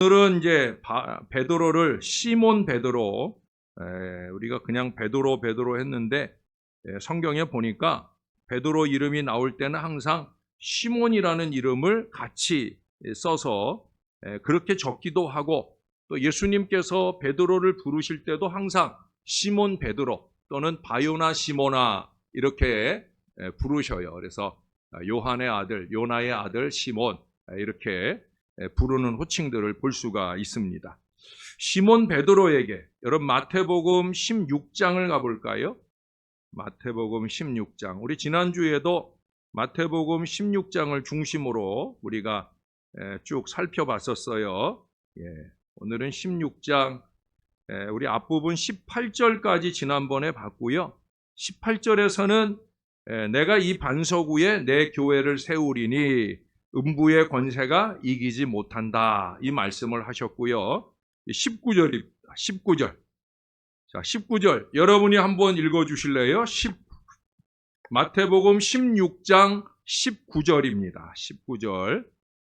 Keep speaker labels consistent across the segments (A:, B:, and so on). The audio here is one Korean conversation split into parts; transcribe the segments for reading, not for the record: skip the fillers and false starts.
A: 오늘은 이제 베드로를 시몬 베드로, 우리가 그냥 베드로 했는데 성경에 보니까 베드로 이름이 나올 때는 항상 시몬이라는 이름을 같이 써서 그렇게 적기도 하고, 또 예수님께서 베드로를 부르실 때도 항상 시몬 베드로 또는 바요나 시모나 이렇게 부르셔요. 그래서 요한의 아들, 요나의 아들 시몬, 이렇게 부르는 호칭들을 볼 수가 있습니다. 시몬 베드로에게, 여러분 마태복음 16장을 가볼까요? 마태복음 16장. 우리 지난주에도 마태복음 16장을 중심으로 우리가 쭉 살펴봤었어요. 오늘은 16장, 우리 앞부분 18절까지 지난번에 봤고요. 18절에서는 내가 이 반석 위에 내 교회를 세우리니 음부의 권세가 이기지 못한다, 이 말씀을 하셨고요. 19절입니다. 19절. 자, 19절 여러분이 한번 읽어주실래요? 마태복음 16장 19절입니다. 19절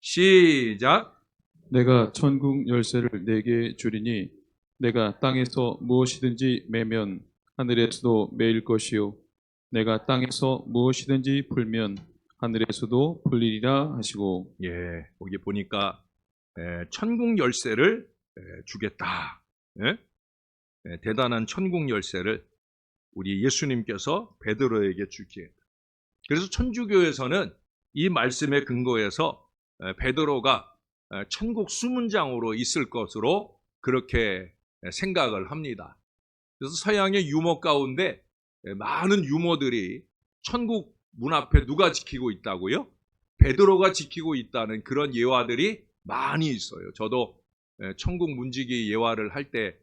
A: 시작.
B: 내가 천국 열쇠를 내게 주리니 내가 땅에서 무엇이든지 매면 하늘에서도 매일 것이요 내가 땅에서 무엇이든지 풀면 하늘에서도 풀리리라 하시고.
A: 거기 보니까 천국 열쇠를 주겠다. 대단한 천국 열쇠를 우리 예수님께서 베드로에게 주기에. 그래서 천주교에서는 이 말씀에 근거해서 베드로가 천국 수문장으로 있을 것으로 그렇게 생각을 합니다. 그래서 서양의 유머 가운데 많은 유머들이 천국 문 앞에 누가 지키고 있다고요? 베드로가 지키고 있다는 그런 예화들이 많이 있어요. 저도 천국 문지기 예화를 할 때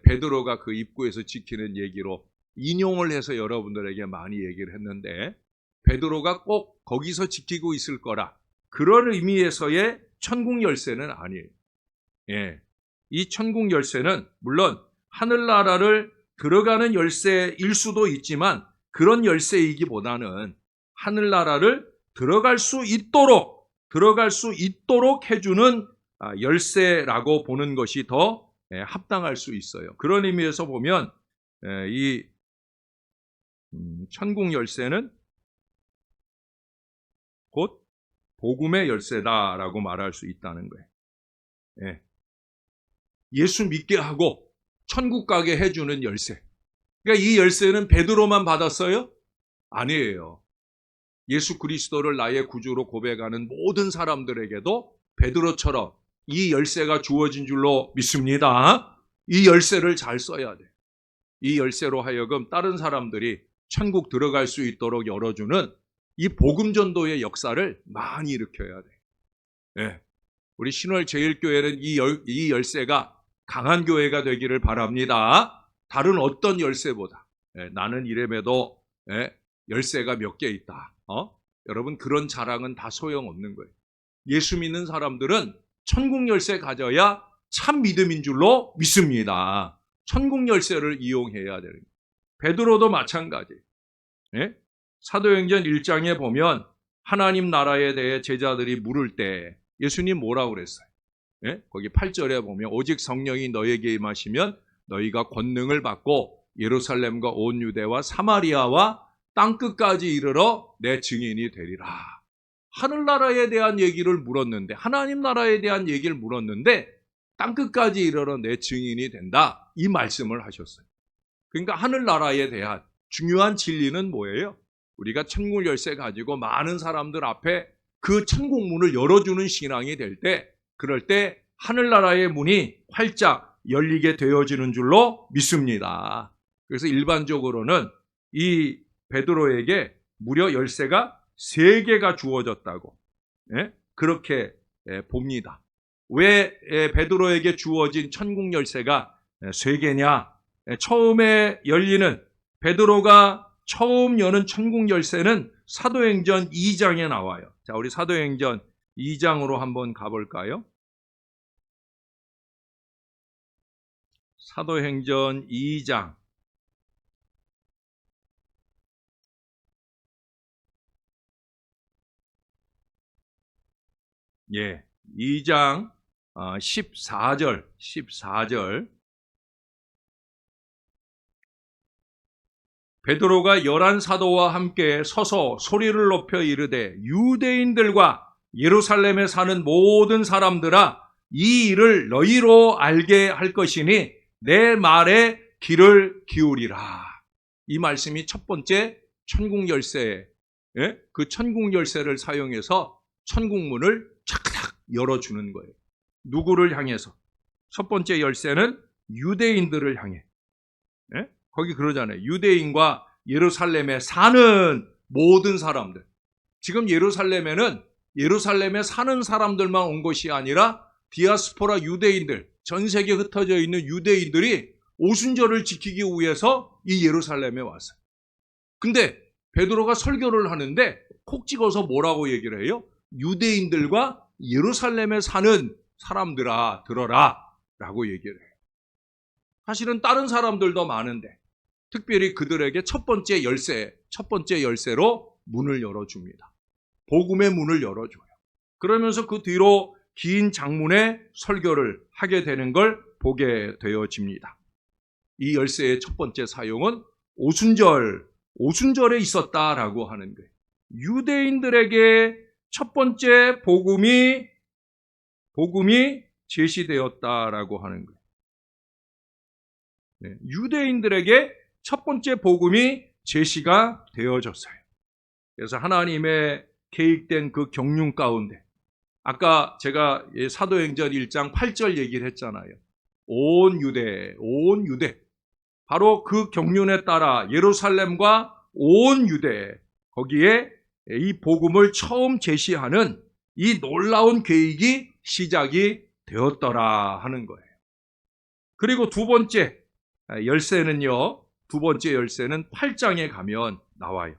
A: 베드로가 그 입구에서 지키는 얘기로 인용을 해서 여러분들에게 많이 얘기를 했는데, 베드로가 꼭 거기서 지키고 있을 거라, 그런 의미에서의 천국 열쇠는 아니에요. 이 천국 열쇠는 물론 하늘나라를 들어가는 열쇠일 수도 있지만, 그런 열쇠이기보다는 하늘나라를 들어갈 수 있도록 해주는 열쇠라고 보는 것이 더 합당할 수 있어요. 그런 의미에서 보면 이 천국 열쇠는 곧 복음의 열쇠다라고 말할 수 있다는 거예요. 예수 믿게 하고 천국 가게 해주는 열쇠. 그러니까 이 열쇠는 베드로만 받았어요? 아니에요. 예수 그리스도를 나의 구주로 고백하는 모든 사람들에게도 베드로처럼 이 열쇠가 주어진 줄로 믿습니다. 이 열쇠를 잘 써야 돼요. 이 열쇠로 하여금 다른 사람들이 천국 들어갈 수 있도록 열어주는 이 복음 전도의 역사를 많이 일으켜야 돼요. 우리 신월제일교회는 이 열쇠가 강한 교회가 되기를 바랍니다. 다른 어떤 열쇠보다 나는 이래봬도 열쇠가 몇 개 있다. 여러분, 그런 자랑은 다 소용없는 거예요. 예수 믿는 사람들은 천국 열쇠 가져야 참 믿음인 줄로 믿습니다. 천국 열쇠를 이용해야 되는 거예요. 베드로도 마찬가지. 사도행전 1장에 보면 하나님 나라에 대해 제자들이 물을 때 예수님 뭐라고 그랬어요? 거기 8절에 보면 오직 성령이 너에게 임하시면 너희가 권능을 받고 예루살렘과 온 유대와 사마리아와 땅끝까지 이르러 내 증인이 되리라. 하늘나라에 대한 얘기를 물었는데, 하나님 나라에 대한 얘기를 물었는데 땅끝까지 이르러 내 증인이 된다, 이 말씀을 하셨어요. 그러니까 하늘나라에 대한 중요한 진리는 뭐예요? 우리가 천국 열쇠 가지고 많은 사람들 앞에 그 천국 문을 열어주는 신앙이 될 때, 그럴 때 하늘나라의 문이 활짝 열리게 되어지는 줄로 믿습니다. 그래서 일반적으로는 이 베드로에게 무려 열쇠가 3개가 주어졌다고 그렇게 봅니다. 왜 베드로에게 주어진 천국 열쇠가 3개냐? 처음에 열리는, 베드로가 처음 여는 천국 열쇠는 사도행전 2장에 나와요. 자, 우리 사도행전 2장으로 한번 가볼까요? 사도행전 2장. 2장 14절. 베드로가 11사도와 함께 서서 소리를 높여 이르되 유대인들과 예루살렘에 사는 모든 사람들아 이 일을 너희로 알게 할 것이니 내 말에 귀를 기울이라. 이 말씀이 첫 번째 천국 열쇠, 그 천국 열쇠를 사용해서 천국문을 착착 열어주는 거예요. 누구를 향해서? 첫 번째 열쇠는 유대인들을 향해. 거기 그러잖아요. 유대인과 예루살렘에 사는 모든 사람들. 지금 예루살렘에 사는 사람들만 온 것이 아니라 디아스포라 유대인들, 전 세계에 흩어져 있는 유대인들이 오순절을 지키기 위해서 이 예루살렘에 왔어요. 근데 베드로가 설교를 하는데 콕 찍어서 뭐라고 얘기를 해요? 유대인들과 예루살렘에 사는 사람들아 들어라 라고 얘기를 해요. 사실은 다른 사람들도 많은데 특별히 그들에게 첫 번째 열쇠로 문을 열어줍니다. 복음의 문을 열어줘요. 그러면서 그 뒤로 긴 장문의 설교를 하게 되는 걸 보게 되어집니다. 이 열쇠의 첫 번째 사용은 오순절에 있었다라고 하는 거예요. 유대인들에게 첫 번째 복음이 제시되었다라고 하는 거예요. 유대인들에게 첫 번째 복음이 제시가 되어졌어요. 그래서 하나님의 계획된 그 경륜 가운데 아까 제가 사도행전 1장 8절 얘기를 했잖아요. 온 유대 바로 그 경륜에 따라 예루살렘과 온 유대 거기에 이 복음을 처음 제시하는 이 놀라운 계획이 시작이 되었더라 하는 거예요. 그리고 두 번째 열쇠는 8장에 가면 나와요.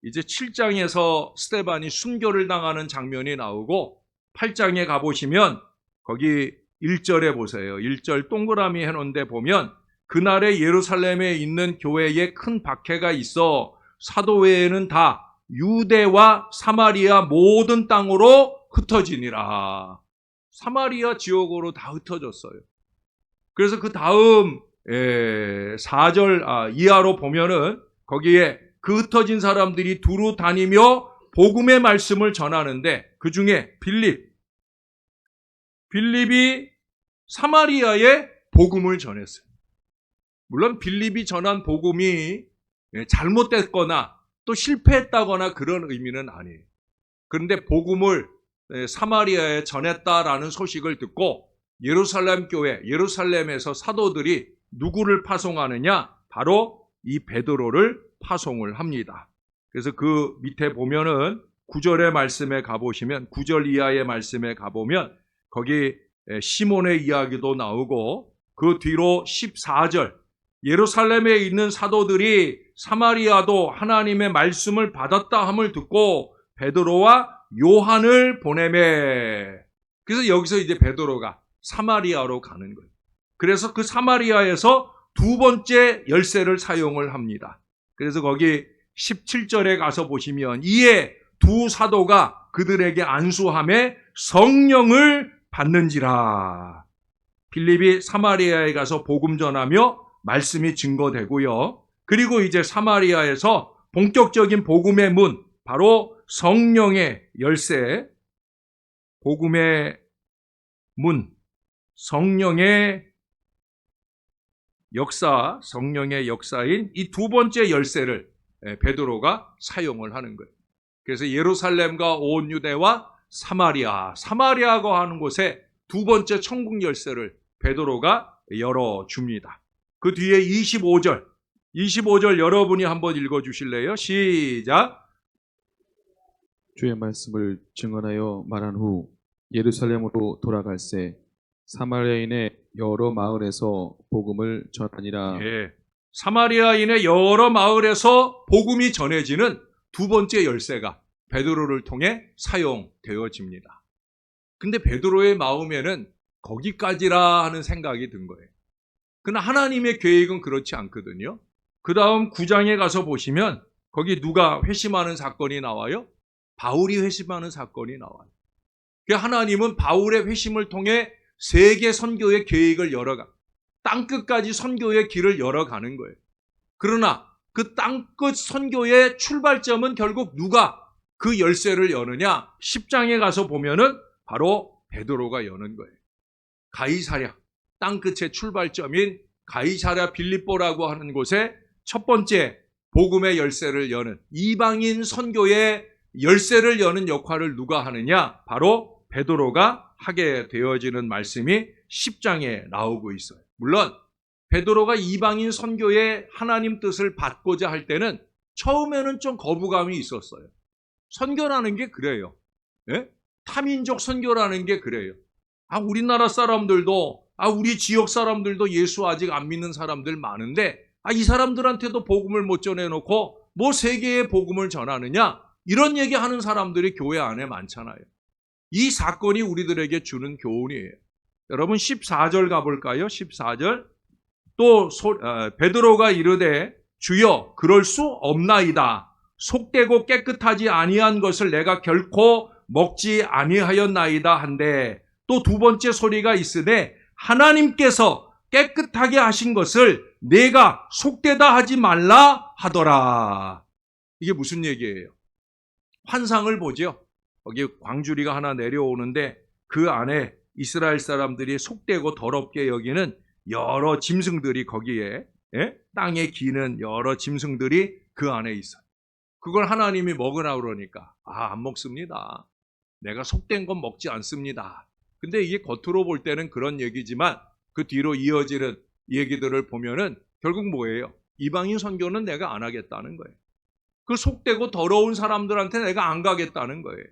A: 이제 7장에서 스데반이 순교를 당하는 장면이 나오고 8장에 가보시면 거기 1절에 보세요. 1절 동그라미 해놓은 데 보면 그날에 예루살렘에 있는 교회에 큰 박해가 있어 사도회에는 다 유대와 사마리아 모든 땅으로 흩어지니라. 사마리아 지역으로 다 흩어졌어요. 그래서 그 다음 4절 이하로 보면은 거기에 그 흩어진 사람들이 두루 다니며 복음의 말씀을 전하는데 그 중에 빌립이 사마리아에 복음을 전했어요. 물론 빌립이 전한 복음이 잘못됐거나 또 실패했다거나 그런 의미는 아니에요. 그런데 복음을 사마리아에 전했다라는 소식을 듣고 예루살렘 교회, 예루살렘에서 사도들이 누구를 파송하느냐? 바로 이 베드로를 파송을 합니다. 그래서 그 밑에 보면은 9절의 말씀에 가보시면 9절 이하의 말씀에 가보면 거기 시몬의 이야기도 나오고 그 뒤로 14절 예루살렘에 있는 사도들이 사마리아도 하나님의 말씀을 받았다 함을 듣고 베드로와 요한을 보내매. 그래서 여기서 이제 베드로가 사마리아로 가는 거예요. 그래서 그 사마리아에서 두 번째 열쇠를 사용을 합니다. 그래서 거기 17절에 가서 보시면 이에 두 사도가 그들에게 안수함에 성령을 받는지라. 빌립이 사마리아에 가서 복음 전하며 말씀이 증거되고요. 그리고 이제 사마리아에서 본격적인 복음의 문, 바로 성령의 열쇠, 복음의 문, 성령의 역사인 이 두 번째 열쇠를 베드로가 사용을 하는 거예요. 그래서 예루살렘과 온 유대와 사마리아고 하는 곳에 두 번째 천국 열쇠를 베드로가 열어줍니다. 그 뒤에 25절 여러분이 한번 읽어주실래요? 시작.
B: 주의 말씀을 증언하여 말한 후 예루살렘으로 돌아갈새 사마리아인의 여러 마을에서 복음을 전하니라.
A: 사마리아인의 여러 마을에서 복음이 전해지는 두 번째 열쇠가 베드로를 통해 사용되어집니다. 근데 베드로의 마음에는 거기까지라 하는 생각이 든 거예요. 그러나 하나님의 계획은 그렇지 않거든요. 그 다음 9장에 가서 보시면 거기 누가 회심하는 사건이 나와요? 바울이 회심하는 사건이 나와요. 하나님은 바울의 회심을 통해 세계 선교의 계획을 열어가, 땅끝까지 선교의 길을 열어가는 거예요. 그러나 그 땅끝 선교의 출발점은 결국 누가 그 열쇠를 여느냐? 10장에 가서 보면은 바로 베드로가 여는 거예요. 가이사랴, 땅끝의 출발점인 가이사랴 빌립보라고 하는 곳에 첫 번째 복음의 열쇠를 여는, 이방인 선교의 열쇠를 여는 역할을 누가 하느냐? 바로 베드로가 하게 되어지는 말씀이 10장에 나오고 있어요. 물론 베드로가 이방인 선교의 하나님 뜻을 받고자 할 때는 처음에는 좀 거부감이 있었어요. 선교라는 게 그래요. 예? 타민족 선교라는 게 그래요. 우리나라 사람들도, 우리 지역 사람들도 예수 아직 안 믿는 사람들 많은데, 이 사람들한테도 복음을 못 전해놓고 뭐 세계에 복음을 전하느냐? 이런 얘기하는 사람들이 교회 안에 많잖아요. 이 사건이 우리들에게 주는 교훈이에요. 여러분 14절 가볼까요? 14절. 또 베드로가 이르되 주여 그럴 수 없나이다. 속되고 깨끗하지 아니한 것을 내가 결코 먹지 아니하였나이다 한데, 또 두 번째 소리가 있으되 하나님께서 깨끗하게 하신 것을 내가 속되다 하지 말라 하더라. 이게 무슨 얘기예요? 환상을 보죠. 거기 광주리가 하나 내려오는데 그 안에 이스라엘 사람들이 속되고 더럽게 여기는 여러 짐승들이 거기에, 땅에 기는 여러 짐승들이 그 안에 있어요. 그걸 하나님이 먹으라 그러니까 안 먹습니다. 내가 속된 건 먹지 않습니다. 근데 이게 겉으로 볼 때는 그런 얘기지만 그 뒤로 이어지는 얘기들을 보면은 결국 뭐예요? 이방인 선교는 내가 안 하겠다는 거예요. 그 속되고 더러운 사람들한테 내가 안 가겠다는 거예요.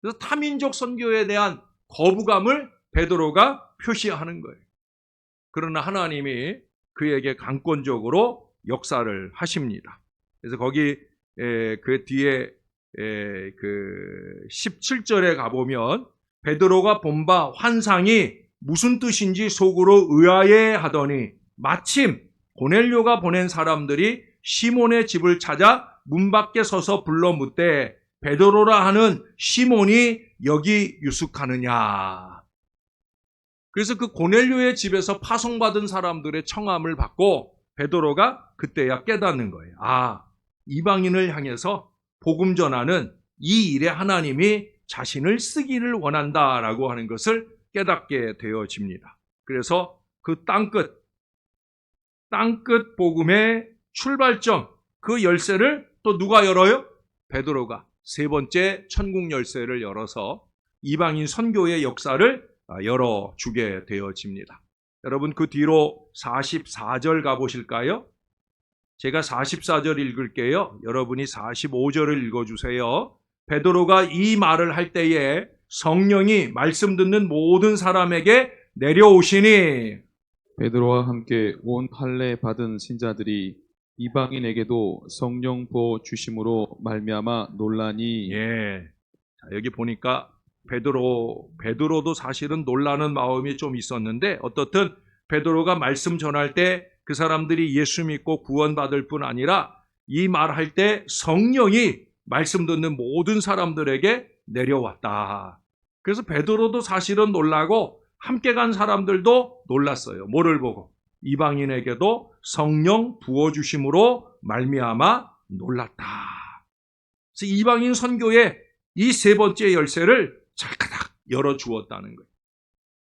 A: 그래서 타민족 선교에 대한 거부감을 베드로가 표시하는 거예요. 그러나 하나님이 그에게 강권적으로 역사를 하십니다. 그래서 거기 그 뒤에 그 17절에 가보면 베드로가 본 바 환상이 무슨 뜻인지 속으로 의아해 하더니 마침 고넬료가 보낸 사람들이 시몬의 집을 찾아 문 밖에 서서 불러 묻되 베드로라 하는 시몬이 여기 유숙하느냐. 그래서 그 고넬료의 집에서 파송받은 사람들의 청함을 받고 베드로가 그때야 깨닫는 거예요. 이방인을 향해서 복음 전하는 이 일에 하나님이 자신을 쓰기를 원한다라고 하는 것을 깨닫게 되어집니다. 그래서 그 땅끝 복음의 출발점, 그 열쇠를 또 누가 열어요? 베드로가 세 번째 천국 열쇠를 열어서 이방인 선교의 역사를 열어주게 되어집니다. 여러분 그 뒤로 44절 가보실까요? 제가 44절 읽을게요. 여러분이 45절을 읽어주세요. 베드로가 이 말을 할 때에 성령이 말씀 듣는 모든 사람에게 내려오시니
B: 베드로와 함께 온 할례 받은 신자들이 이방인에게도 성령 부어 주심으로 말미암아 논란이.
A: 자, 여기 보니까 베드로도 사실은 놀라는 마음이 좀 있었는데 어떻든 베드로가 말씀 전할 때 그 사람들이 예수 믿고 구원받을 뿐 아니라 이 말할 때 성령이 말씀 듣는 모든 사람들에게 내려왔다. 그래서 베드로도 사실은 놀라고 함께 간 사람들도 놀랐어요. 뭐를 보고? 이방인에게도 성령 부어주심으로 말미암아 놀랐다. 그래서 이방인 선교의 이 세 번째 열쇠를 찰까닥 열어주었다는 거예요.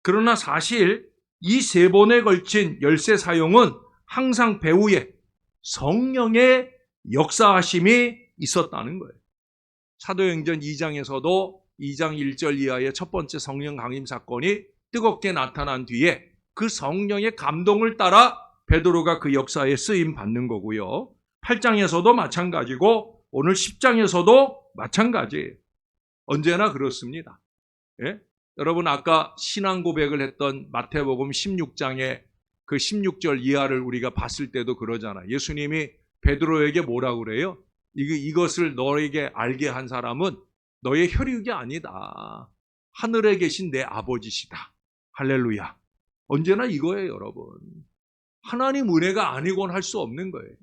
A: 그러나 사실 이 세 번에 걸친 열쇠 사용은 항상 배후에 성령의 역사하심이 있었다는 거예요. 사도행전 2장에서도 2장 1절 이하의 첫 번째 성령 강림 사건이 뜨겁게 나타난 뒤에 그 성령의 감동을 따라 베드로가 그 역사에 쓰임 받는 거고요. 8장에서도 마찬가지고 오늘 10장에서도 마찬가지예요. 언제나 그렇습니다. 여러분 아까 신앙 고백을 했던 마태복음 16장의 그 16절 이하를 우리가 봤을 때도 그러잖아요. 예수님이 베드로에게 뭐라고 그래요? 이것을 너에게 알게 한 사람은 너의 혈육이 아니다. 하늘에 계신 내 아버지시다. 할렐루야. 언제나 이거예요, 여러분. 하나님 은혜가 아니곤 할 수 없는 거예요.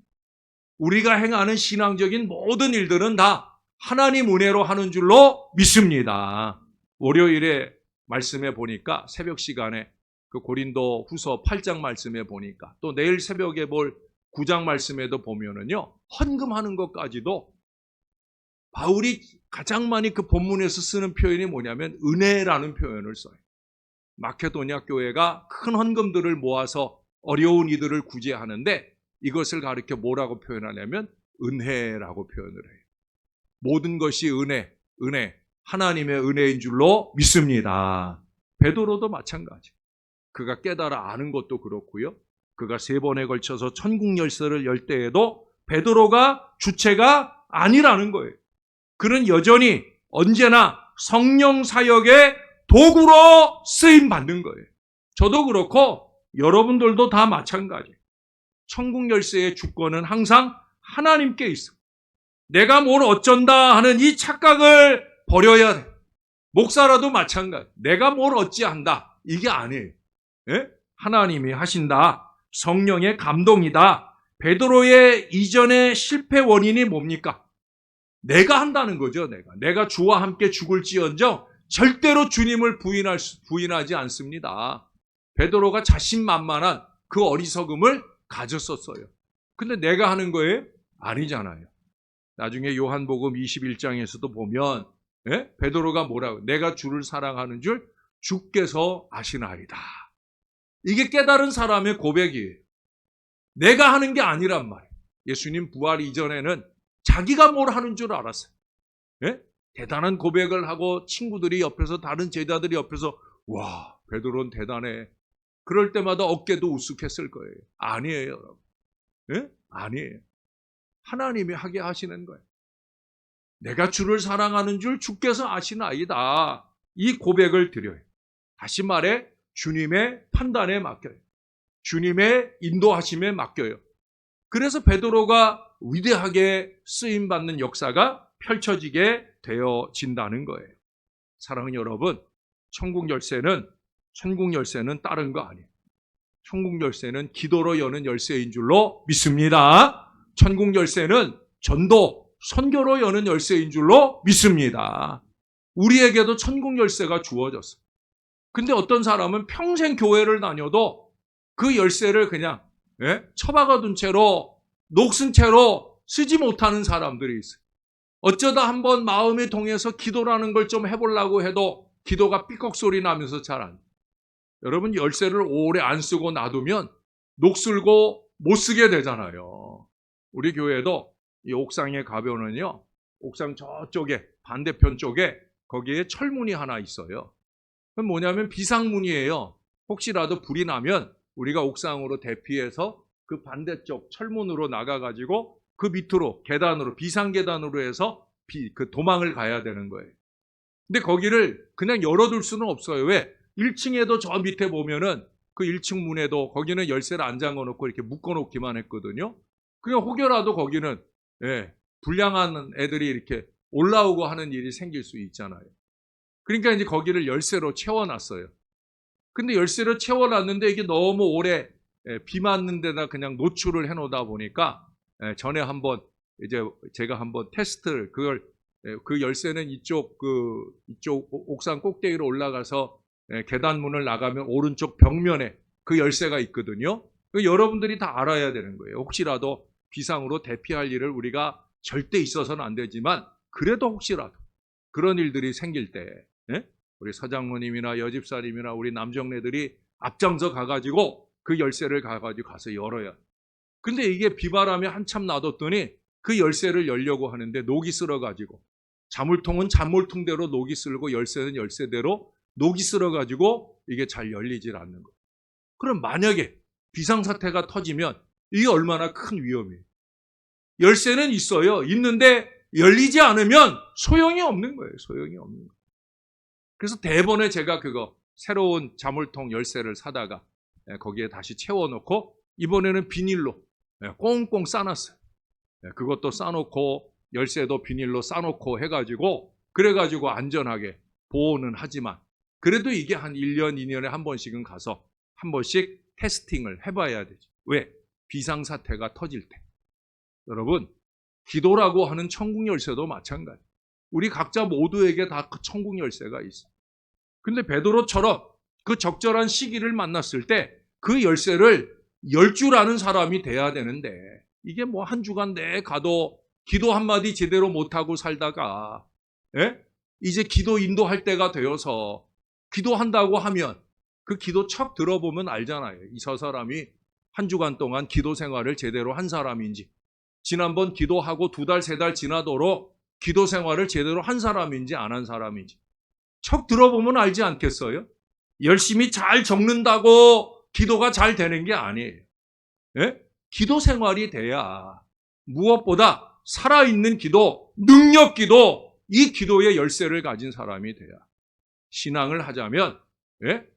A: 우리가 행하는 신앙적인 모든 일들은 다 하나님 은혜로 하는 줄로 믿습니다. 월요일에 말씀해 보니까 새벽 시간에 그 고린도 후서 8장 말씀해 보니까 또 내일 새벽에 볼 9장 말씀에도 보면은요, 헌금하는 것까지도 바울이 가장 많이 그 본문에서 쓰는 표현이 뭐냐면 은혜라는 표현을 써요. 마케도냐 교회가 큰 헌금들을 모아서 어려운 이들을 구제하는데 이것을 가리켜 뭐라고 표현하냐면 은혜라고 표현을 해요. 모든 것이 은혜, 하나님의 은혜인 줄로 믿습니다. 베드로도 마찬가지. 그가 깨달아 아는 것도 그렇고요. 그가 3번에 걸쳐서 천국 열쇠를 열 때에도 베드로가 주체가 아니라는 거예요. 그는 여전히 언제나 성령 사역의 도구로 쓰임 받는 거예요. 저도 그렇고 여러분들도 다 마찬가지예요. 천국 열쇠의 주권은 항상 하나님께 있어. 내가 뭘 어쩐다 하는 이 착각을 버려야 돼. 목사라도 마찬가지. 내가 뭘 어찌한다. 이게 아니에요. 예? 하나님이 하신다. 성령의 감동이다. 베드로의 이전의 실패 원인이 뭡니까? 내가 한다는 거죠. 내가 주와 함께 죽을지언정 절대로 주님을 부인하지 않습니다. 베드로가 자신만만한 그 어리석음을 가졌었어요. 근데 내가 하는 거예요? 아니잖아요. 나중에 요한복음 21장에서도 보면 베드로가 뭐라고? 내가 주를 사랑하는 줄 주께서 아시나이다. 이게 깨달은 사람의 고백이에요. 내가 하는 게 아니란 말이에요. 예수님 부활 이전에는 자기가 뭘 하는 줄 알았어요. 대단한 고백을 하고 친구들이 옆에서, 다른 제자들이 옆에서 와, 베드로는 대단해. 그럴 때마다 어깨도 우쓱했을 거예요. 아니에요, 여러분. 아니에요. 하나님이 하게 하시는 거예요. 내가 주를 사랑하는 줄 주께서 아시나이다. 이 고백을 드려요. 다시 말해 주님의 판단에 맡겨요. 주님의 인도하심에 맡겨요. 그래서 베드로가 위대하게 쓰임받는 역사가 펼쳐지게 되어진다는 거예요. 사랑하는 여러분, 천국 열쇠는 다른 거 아니에요. 천국 열쇠는 기도로 여는 열쇠인 줄로 믿습니다. 천국 열쇠는 전도, 선교로 여는 열쇠인 줄로 믿습니다. 우리에게도 천국 열쇠가 주어졌어요. 근데 어떤 사람은 평생 교회를 다녀도 그 열쇠를 그냥 처박아둔 채로, 녹슨 채로 쓰지 못하는 사람들이 있어요. 어쩌다 한번 마음이 동해서 기도라는 걸 좀 해보려고 해도 기도가 삐걱 소리 나면서 잘 안 돼요. 여러분, 열쇠를 오래 안 쓰고 놔두면 녹슬고 못 쓰게 되잖아요. 우리 교회도 이 옥상에 가면은요, 옥상 저쪽에 반대편 쪽에 거기에 철문이 하나 있어요. 그건 뭐냐면 비상문이에요. 혹시라도 불이 나면 우리가 옥상으로 대피해서 그 반대쪽 철문으로 나가가지고 그 밑으로 계단으로, 비상계단으로 해서 그 도망을 가야 되는 거예요. 근데 거기를 그냥 열어둘 수는 없어요. 왜? 1층에도 저 밑에 보면은 그 1층 문에도 거기는 열쇠를 안 잠궈놓고 이렇게 묶어놓기만 했거든요. 그냥 혹여라도 거기는 불량한 애들이 이렇게 올라오고 하는 일이 생길 수 있잖아요. 그러니까 이제 거기를 열쇠로 채워놨어요. 근데 열쇠로 채워놨는데 이게 너무 오래 비 맞는 데다 그냥 노출을 해놓다 보니까 전에 한번 이제 제가 한번 테스트를 그 열쇠는 이쪽 옥상 꼭대기로 올라가서 계단문을 나가면 오른쪽 벽면에 그 열쇠가 있거든요. 여러분들이 다 알아야 되는 거예요. 혹시라도 비상으로 대피할 일을 우리가 절대 있어서는 안 되지만 그래도 혹시라도 그런 일들이 생길 때 우리 서장모님이나 여집사님이나 우리 남정네들이 앞장서 가가지고 그 열쇠를 가서 열어야. 근데 이게 비바람이 한참 놔뒀더니 그 열쇠를 열려고 하는데 녹이 쓸어가지고, 자물통은 자물통대로 녹이 쓸고 열쇠는 열쇠대로 녹이 쓸어가지고 이게 잘 열리질 않는 거예요. 그럼 만약에 비상사태가 터지면 이게 얼마나 큰 위험이에요. 열쇠는 있어요. 있는데 열리지 않으면 소용이 없는 거예요. 소용이 없는 거예요. 그래서 대번에 제가 새로운 자물통 열쇠를 사다가 거기에 다시 채워놓고 이번에는 비닐로 꽁꽁 싸놨어요. 그것도 싸놓고 열쇠도 비닐로 싸놓고 해가지고 그래가지고 안전하게 보호는 하지만 그래도 이게 한 1년, 2년에 한 번씩은 가서 한 번씩 테스팅을 해봐야 되죠. 왜? 비상사태가 터질 때. 여러분, 기도라고 하는 천국 열쇠도 마찬가지. 우리 각자 모두에게 다 그 천국 열쇠가 있어요. 근데 베드로처럼 그 적절한 시기를 만났을 때 그 열쇠를 열 줄 아는 사람이 돼야 되는데 이게 뭐 한 주간 내에 가도 기도 한마디 제대로 못하고 살다가 이제 기도 인도할 때가 되어서 기도한다고 하면 그 기도 척 들어보면 알잖아요. 저 사람이 한 주간 동안 기도 생활을 제대로 한 사람인지, 지난번 기도하고 2달, 3달 지나도록 기도 생활을 제대로 한 사람인지 안 한 사람인지 척 들어보면 알지 않겠어요? 열심히 잘 적는다고 기도가 잘 되는 게 아니에요. 기도 생활이 돼야 무엇보다 살아있는 기도, 능력 기도, 이 기도의 열쇠를 가진 사람이 돼야 신앙을 하자면,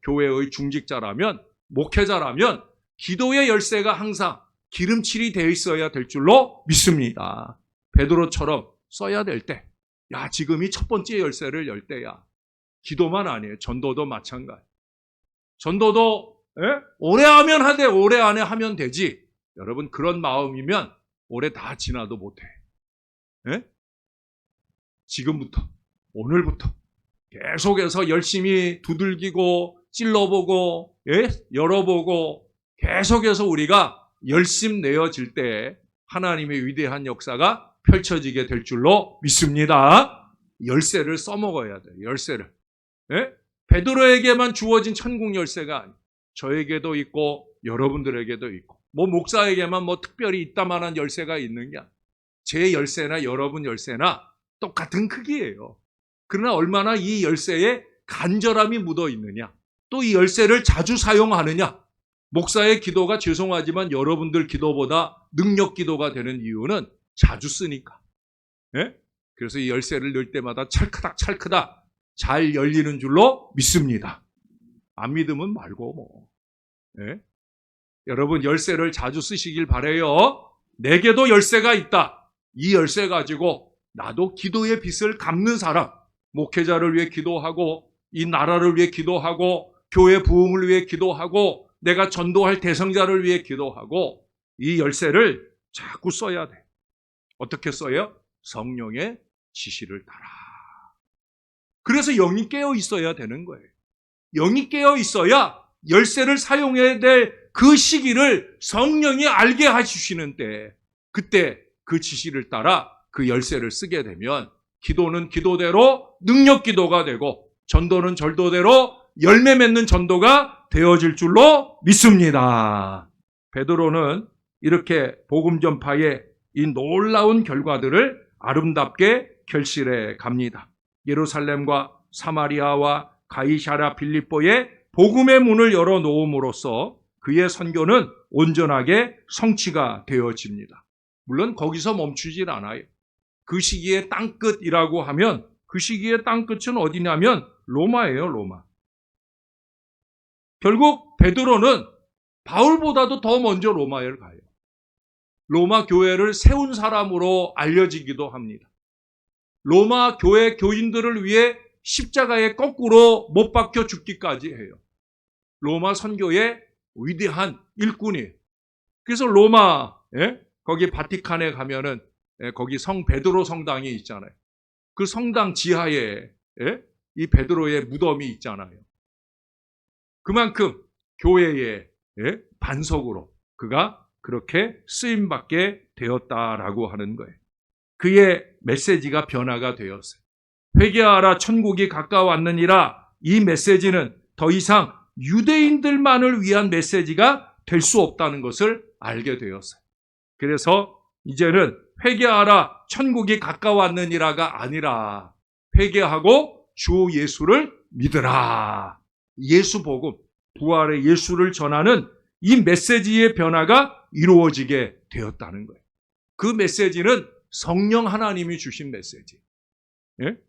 A: 교회의 중직자라면, 목회자라면 기도의 열쇠가 항상 기름칠이 되어 있어야 될 줄로 믿습니다. 베드로처럼 써야 될 때, 지금이 첫 번째 열쇠를 열 때야. 기도만 아니에요. 전도도 마찬가지. 전도도 오래 하면 하되 오래 안에 하면 되지. 여러분 그런 마음이면 오래 다 지나도 못해. 지금부터, 오늘부터 계속해서 열심히 두들기고 찔러보고 열어보고 계속해서 우리가 열심 내어질 때 하나님의 위대한 역사가 펼쳐지게 될 줄로 믿습니다. 열쇠를 써먹어야 돼요. 열쇠를. 베드로에게만 주어진 천국 열쇠가 아니에요. 저에게도 있고 여러분들에게도 있고 뭐 목사에게만 뭐 특별히 있다만한 열쇠가 있는 게 아니에요. 제 열쇠나 여러분 열쇠나 똑같은 크기예요. 그러나 얼마나 이 열쇠에 간절함이 묻어 있느냐, 또 이 열쇠를 자주 사용하느냐. 목사의 기도가 죄송하지만 여러분들 기도보다 능력 기도가 되는 이유는 자주 쓰니까. 그래서 이 열쇠를 열 때마다 찰크닥 잘 열리는 줄로 믿습니다. 안 믿으면 말고 뭐. 여러분 열쇠를 자주 쓰시길 바라요. 내게도 열쇠가 있다. 이 열쇠 가지고 나도 기도의 빚을 갚는 사람, 목회자를 위해 기도하고 이 나라를 위해 기도하고 교회 부흥을 위해 기도하고 내가 전도할 대성자를 위해 기도하고 이 열쇠를 자꾸 써야 돼. 어떻게 써요? 성령의 지시를 따라. 그래서 영이 깨어 있어야 되는 거예요. 영이 깨어 있어야 열쇠를 사용해야 될 그 시기를 성령이 알게 해주시는 때, 그때 그 지시를 따라 그 열쇠를 쓰게 되면 기도는 기도대로 능력 기도가 되고 전도는 전도대로 열매 맺는 전도가 되어질 줄로 믿습니다. 베드로는 이렇게 복음 전파의 이 놀라운 결과들을 아름답게 결실해 갑니다. 예루살렘과 사마리아와 가이사랴 빌립보에 복음의 문을 열어 놓음으로써 그의 선교는 온전하게 성취가 되어집니다. 물론 거기서 멈추질 않아요. 그 시기의 땅끝이라고 하면 그 시기의 땅끝은 어디냐면 로마예요, 로마. 결국 베드로는 바울보다도 더 먼저 로마에 가요. 로마 교회를 세운 사람으로 알려지기도 합니다. 로마 교회 교인들을 위해 십자가에 거꾸로 못 박혀 죽기까지 해요. 로마 선교의 위대한 일꾼이에요. 그래서 로마, 거기 바티칸에 가면은 거기 성 베드로 성당이 있잖아요. 그 성당 지하에 이 베드로의 무덤이 있잖아요. 그만큼 교회의 반석으로 그가 그렇게 쓰임받게 되었다라고 하는 거예요. 그의 메시지가 변화가 되었어요. 회개하라 천국이 가까웠느니라. 이 메시지는 더 이상 유대인들만을 위한 메시지가 될 수 없다는 것을 알게 되었어요. 그래서 이제는 회개하라 천국이 가까웠느니라가 아니라 회개하고 주 예수를 믿으라. 예수 복음, 부활의 예수를 전하는 이 메시지의 변화가 이루어지게 되었다는 거예요. 그 메시지는 성령 하나님이 주신 메시지.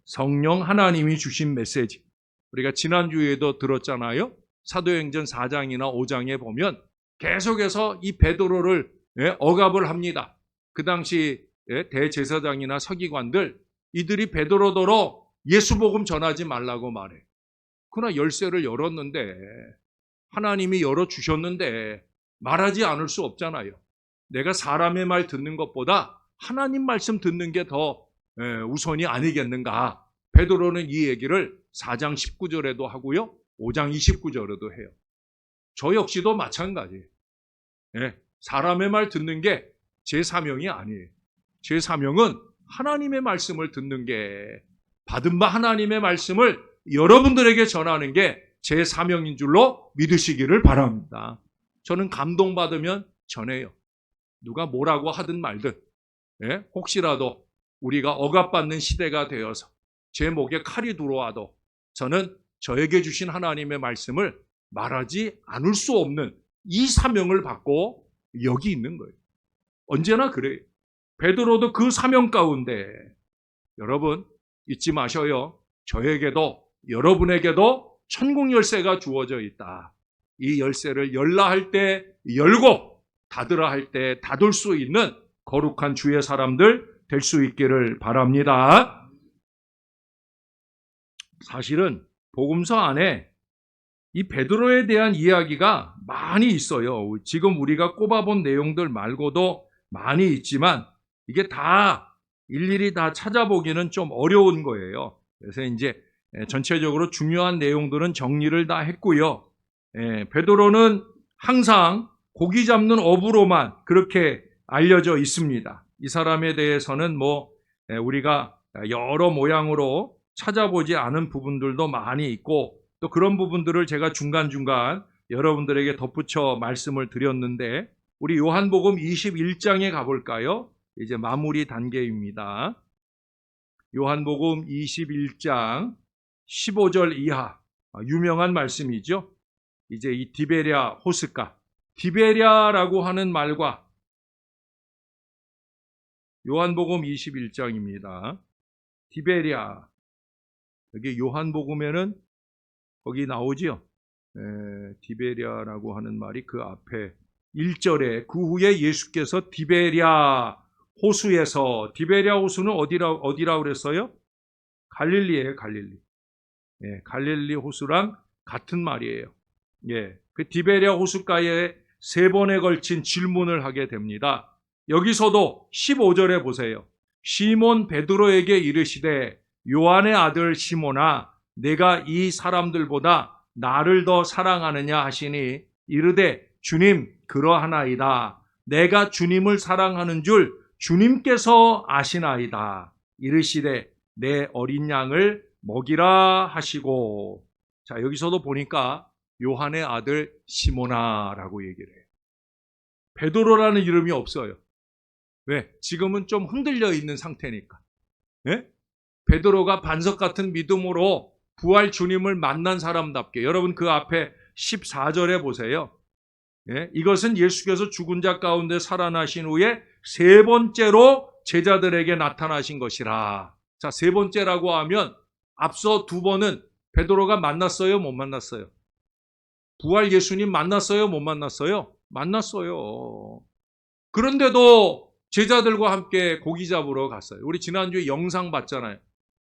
A: 성령 하나님이 주신 메시지. 우리가 지난주에도 들었잖아요. 사도행전 4장이나 5장에 보면 계속해서 이 베드로를 억압을 합니다. 그 당시 대제사장이나 서기관들, 이들이 베드로더러 예수 복음 전하지 말라고 말해. 그러나 열쇠를 열었는데, 하나님이 열어주셨는데 말하지 않을 수 없잖아요. 내가 사람의 말 듣는 것보다 하나님 말씀 듣는 게 더 우선이 아니겠는가. 베드로는 이 얘기를 4장 19절에도 하고요. 5장 29절에도 해요. 저 역시도 마찬가지예요. 예, 사람의 말 듣는 게 제 사명이 아니에요. 제 사명은 하나님의 말씀을 듣는 게, 받은 바 하나님의 말씀을 여러분들에게 전하는 게 제 사명인 줄로 믿으시기를 바랍니다. 저는 감동받으면 전해요. 누가 뭐라고 하든 말든, 예? 혹시라도 우리가 억압받는 시대가 되어서 제 목에 칼이 들어와도 저는 저에게 주신 하나님의 말씀을 말하지 않을 수 없는 이 사명을 받고 여기 있는 거예요. 언제나 그래요. 베드로도 그 사명 가운데, 여러분 잊지 마셔요. 저에게도 여러분에게도 천국 열쇠가 주어져 있다. 이 열쇠를 열라 할 때 열고 닫으라 할 때 닫을 수 있는 거룩한 주의 사람들 될 수 있기를 바랍니다. 사실은 복음서 안에 이 베드로에 대한 이야기가 많이 있어요. 지금 우리가 꼽아본 내용들 말고도 많이 있지만 이게 다 일일이 다 찾아보기는 좀 어려운 거예요. 그래서 이제 전체적으로 중요한 내용들은 정리를 다 했고요. 베드로는 항상 고기 잡는 어부로만 그렇게 알려져 있습니다. 이 사람에 대해서는 우리가 여러 모양으로 찾아보지 않은 부분들도 많이 있고, 또 그런 부분들을 제가 중간중간 여러분들에게 덧붙여 말씀을 드렸는데, 우리 요한복음 21장에 가볼까요? 이제 마무리 단계입니다. 요한복음 21장 15절 이하, 유명한 말씀이죠. 이제 이 디베랴 호스가, 디베랴라고 하는 말과 요한복음 21장입니다. 디베랴, 여기 요한복음에는 거기 나오지요. 디베랴라고 하는 말이 그 앞에 1절에, 그 후에 예수께서 디베랴 호수에서, 디베랴 호수는 어디라 그랬어요? 갈릴리예요, 갈릴리. 갈릴리 호수랑 같은 말이에요. 그 디베랴 호숫가에 3번에 걸친 질문을 하게 됩니다. 여기서도 15절에 보세요. 시몬 베드로에게 이르시되 요한의 아들 시몬아, 내가 이 사람들보다 나를 더 사랑하느냐 하시니 이르되 주님 그러하나이다. 내가 주님을 사랑하는 줄 주님께서 아시나이다. 이르시되 내 어린 양을 먹이라 하시고. 자, 여기서도 보니까 요한의 아들 시몬아라고 얘기를 해요. 베드로라는 이름이 없어요. 왜? 지금은 좀 흔들려 있는 상태니까. 베드로가 반석 같은 믿음으로 부활 주님을 만난 사람답게, 여러분 그 앞에 14절에 보세요. 이것은 예수께서 죽은 자 가운데 살아나신 후에 3번째로 제자들에게 나타나신 것이라. 자, 3번째라고 하면 앞서 2번은 베드로가 만났어요, 못 만났어요? 부활 예수님 만났어요, 못 만났어요? 만났어요. 그런데도 제자들과 함께 고기 잡으러 갔어요. 우리 지난주에 영상 봤잖아요.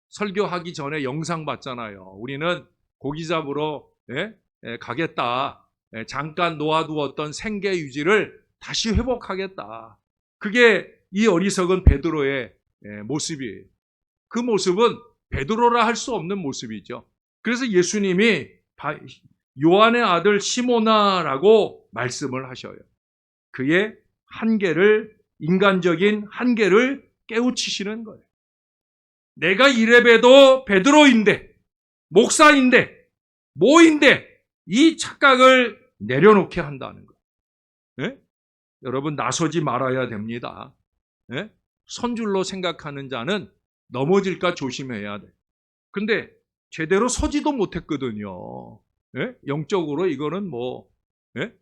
A: 설교하기 전에 영상 봤잖아요. 우리는 고기 잡으러 가겠다. 잠깐 놓아두었던 생계 유지를 다시 회복하겠다. 그게 이 어리석은 베드로의 모습이에요. 그 모습은 베드로라 할 수 없는 모습이죠. 그래서 예수님이 요한의 아들 시몬아라고 말씀을 하셔요. 그의 한계를, 인간적인 한계를 깨우치시는 거예요. 내가 이래봬도 베드로인데, 목사인데, 뭐인데 이 착각을 내려놓게 한다는 거예요. 여러분 나서지 말아야 됩니다. 선줄로 생각하는 자는 넘어질까 조심해야 돼. 근데 제대로 서지도 못했거든요. 영적으로 이거는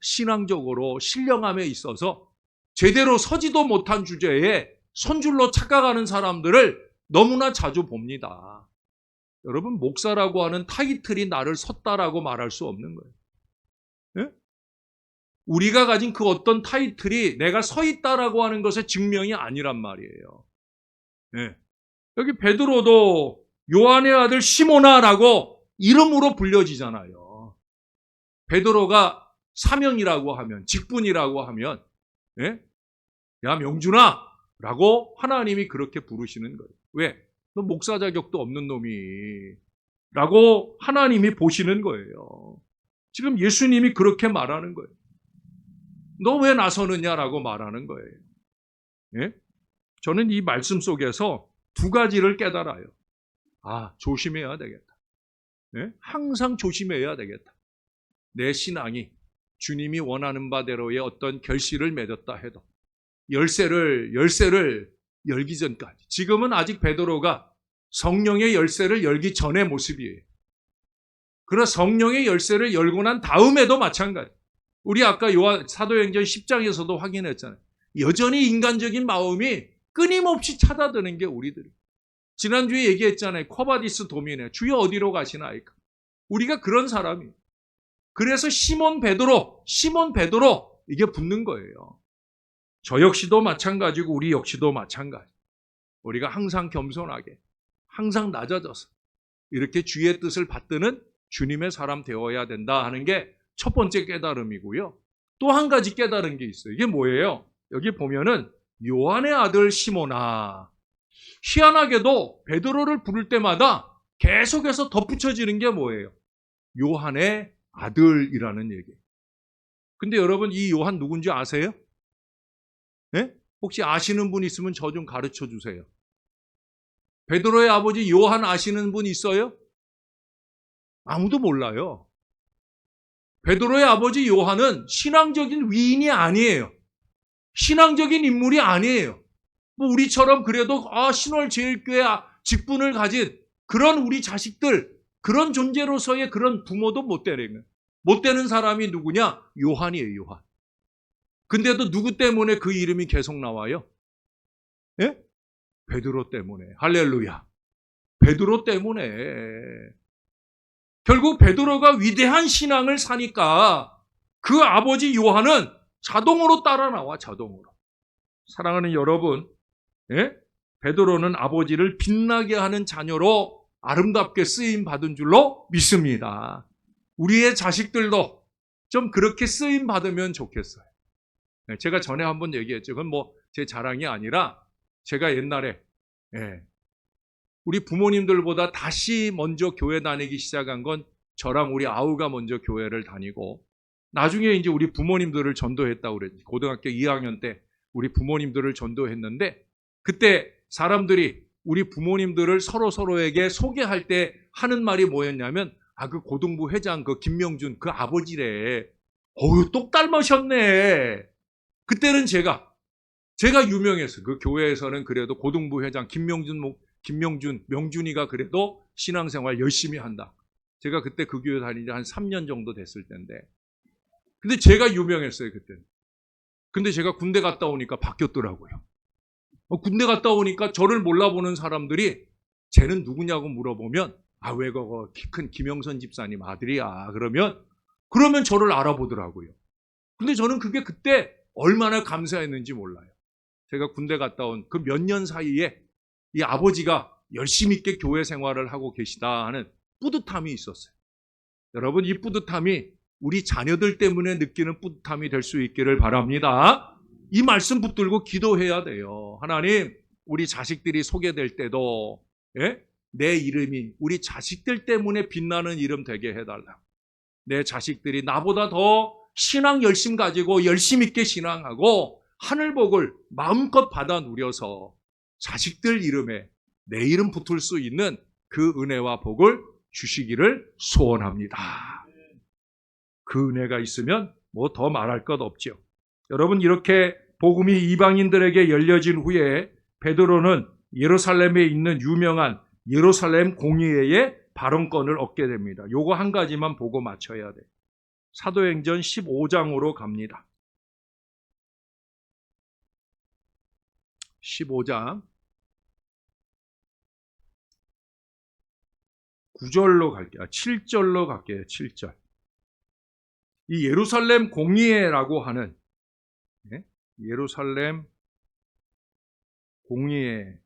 A: 신앙적으로 신령함에 있어서 제대로 서지도 못한 주제에 선줄로 착각하는 사람들을 너무나 자주 봅니다. 여러분 목사라고 하는 타이틀이 나를 섰다라고 말할 수 없는 거예요. 우리가 가진 그 어떤 타이틀이 내가 서 있다라고 하는 것의 증명이 아니란 말이에요. 여기 베드로도 요한의 아들 시몬아라고 이름으로 불려지잖아요. 베드로가 사명이라고 하면, 직분이라고 하면, 야 명준아 라고 하나님이 그렇게 부르시는 거예요. 왜? 너 목사 자격도 없는 놈이 라고 하나님이 보시는 거예요. 지금 예수님이 그렇게 말하는 거예요. 너 왜 나서느냐라고 말하는 거예요. 예? 저는 이 말씀 속에서 두 가지를 깨달아요. 조심해야 되겠다. 예? 항상 조심해야 되겠다. 내 신앙이 주님이 원하는 바대로의 어떤 결실을 맺었다 해도 열쇠를 열기 전까지, 지금은 아직 베드로가 성령의 열쇠를 열기 전의 모습이에요. 그러나 성령의 열쇠를 열고 난 다음에도 마찬가지. 우리 아까 사도행전 10장에서도 확인했잖아요. 여전히 인간적인 마음이 끊임없이 찾아드는 게 우리들이. 지난주에 얘기했잖아요. 쿼바디스 도미네. 주여 어디로 가시나이까. 우리가 그런 사람이에요. 그래서 시몬 베드로 이게 붙는 거예요. 저 역시도 마찬가지고 우리 역시도 마찬가지. 우리가 항상 겸손하게, 항상 낮아져서 이렇게 주의 뜻을 받드는 주님의 사람 되어야 된다 하는 게 첫 번째 깨달음이고요. 또 한 가지 깨달은 게 있어요. 이게 뭐예요? 여기 보면은 요한의 아들 시몬아. 희한하게도 베드로를 부를 때마다 계속해서 덧붙여지는 게 뭐예요? 요한의 아들이라는 얘기예요. 근데 여러분, 이 요한 누군지 아세요? 네? 혹시 아시는 분 있으면 저 좀 가르쳐 주세요. 베드로의 아버지 요한 아시는 분 있어요? 아무도 몰라요. 베드로의 아버지 요한은 신앙적인 위인이 아니에요. 신앙적인 인물이 아니에요. 뭐 우리처럼 그래도 신월제일교회 직분을 가진 그런 우리 자식들, 그런 존재로서의 그런 부모도 못 되는 거예요. 못 되는 사람이 누구냐? 요한이에요, 요한. 근데도 누구 때문에 그 이름이 계속 나와요? 예? 베드로 때문에. 할렐루야. 베드로 때문에. 결국 베드로가 위대한 신앙을 사니까 그 아버지 요한은 자동으로 따라 나와, 자동으로. 사랑하는 여러분, 예? 베드로는 아버지를 빛나게 하는 자녀로 아름답게 쓰임 받은 줄로 믿습니다. 우리의 자식들도 좀 그렇게 쓰임 받으면 좋겠어요. 제가 전에 한번 얘기했죠. 그건 뭐 제 자랑이 아니라 제가 옛날에 우리 부모님들보다 다시 먼저 교회 다니기 시작한 건 저랑 우리 아우가 먼저 교회를 다니고 나중에 이제 우리 부모님들을 전도했다고 그랬지. 고등학교 2학년 때 우리 부모님들을 전도했는데 그때 사람들이 우리 부모님들을 서로에게 소개할 때 하는 말이 뭐였냐면 그 고등부 회장 그 김명준 그 아버지래. 어휴, 똑 닮으셨네. 그때는 제가 유명했어요. 그 교회에서는 그래도 고등부 회장 명준이가 그래도 신앙생활 열심히 한다. 제가 그때 그 교회 다닌 지 한 3년 정도 됐을 텐데. 근데 제가 유명했어요, 그때는. 근데 제가 군대 갔다 오니까 바뀌었더라고요. 군대 갔다 오니까 저를 몰라보는 사람들이 쟤는 누구냐고 물어보면 왜 그거 키 큰 김영선 집사님 아들이야. 그러면 저를 알아보더라고요. 근데 저는 그게 그때 얼마나 감사했는지 몰라요. 제가 군대 갔다 온 그 몇 년 사이에 이 아버지가 열심히 있게 교회 생활을 하고 계시다 하는 뿌듯함이 있었어요. 여러분, 이 뿌듯함이 우리 자녀들 때문에 느끼는 뿌듯함이 될 수 있기를 바랍니다. 이 말씀 붙들고 기도해야 돼요. 하나님, 우리 자식들이 소개될 때도 내 이름이 우리 자식들 때문에 빛나는 이름 되게 해달라. 내 자식들이 나보다 더 신앙 열심 가지고 열심 있게 신앙하고 하늘복을 마음껏 받아 누려서 자식들 이름에 내 이름 붙을 수 있는 그 은혜와 복을 주시기를 소원합니다. 그 은혜가 있으면 뭐 더 말할 것 없죠. 여러분, 이렇게 복음이 이방인들에게 열려진 후에 베드로는 예루살렘에 있는 유명한 예루살렘 공의회의 발언권을 얻게 됩니다. 요거 한 가지만 보고 맞춰야 돼요. 사도행전 15장으로 갑니다. 15장 9절로 갈게요. 7절로 갈게요. 7절. 이 예루살렘 공의회라고 하는 예루살렘 공의회,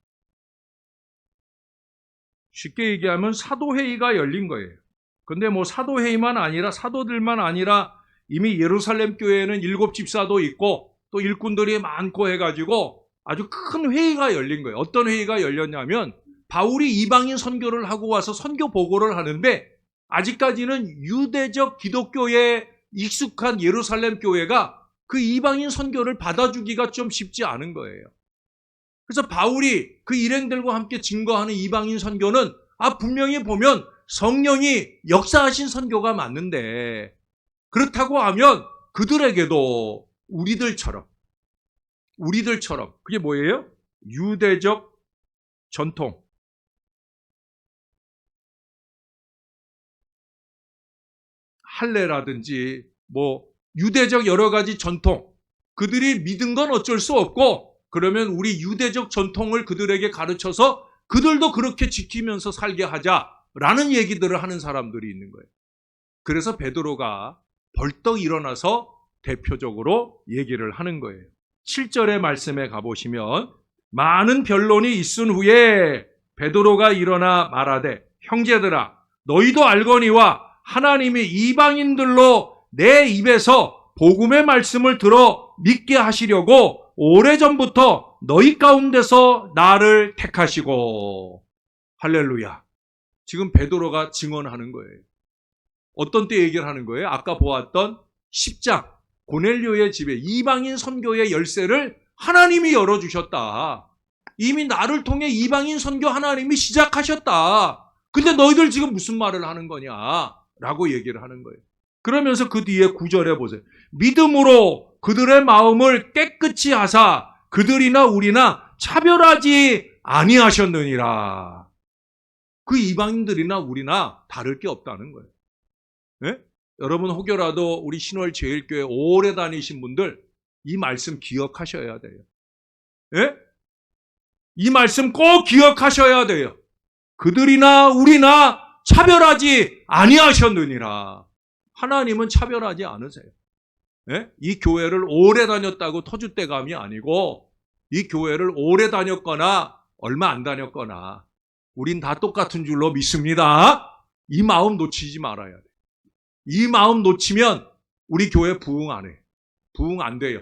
A: 쉽게 얘기하면 사도회의가 열린 거예요. 근데 뭐 사도회의만 아니라 사도들만 아니라 이미 예루살렘 교회에는 7집사도 있고 또 일꾼들이 많고 해가지고 아주 큰 회의가 열린 거예요. 어떤 회의가 열렸냐면 바울이 이방인 선교를 하고 와서 선교 보고를 하는데 아직까지는 유대적 기독교에 익숙한 예루살렘 교회가 그 이방인 선교를 받아주기가 좀 쉽지 않은 거예요. 그래서 바울이 그 일행들과 함께 증거하는 이방인 선교는 분명히 보면 성령이 역사하신 선교가 맞는데 그렇다고 하면 그들에게도 우리들처럼 그게 뭐예요? 유대적 전통, 할례라든지 유대적 여러 가지 전통, 그들이 믿은 건 어쩔 수 없고 그러면 우리 유대적 전통을 그들에게 가르쳐서 그들도 그렇게 지키면서 살게 하자라는 얘기들을 하는 사람들이 있는 거예요. 그래서 베드로가 벌떡 일어나서 대표적으로 얘기를 하는 거예요. 7절의 말씀에 가보시면 많은 변론이 있은 후에 베드로가 일어나 말하되 형제들아 너희도 알거니와 하나님이 이방인들로 내 입에서 복음의 말씀을 들어 믿게 하시려고 오래전부터 너희 가운데서 나를 택하시고 할렐루야. 지금 베드로가 증언하는 거예요. 어떤 때 얘기를 하는 거예요? 아까 보았던 10장 고넬료의 집에 이방인 선교의 열쇠를 하나님이 열어주셨다. 이미 나를 통해 이방인 선교 하나님이 시작하셨다. 근데 너희들 지금 무슨 말을 하는 거냐? 라고 얘기를 하는 거예요. 그러면서 그 뒤에 9절에 보세요. 믿음으로 그들의 마음을 깨끗이 하사 그들이나 우리나 차별하지 아니하셨느니라. 그 이방인들이나 우리나 다를 게 없다는 거예요. 네? 여러분 혹여라도 우리 신월제일교회 오래 다니신 분들 이 말씀 기억하셔야 돼요. 네? 이 말씀 꼭 기억하셔야 돼요. 그들이나 우리나 차별하지 아니하셨느니라. 하나님은 차별하지 않으세요. 네? 이 교회를 오래 다녔다고 터줏대감이 아니고 이 교회를 오래 다녔거나 얼마 안 다녔거나 우린 다 똑같은 줄로 믿습니다. 이 마음 놓치지 말아야 돼요. 이 마음 놓치면 우리 교회 부흥 안 해. 부흥 안 돼요.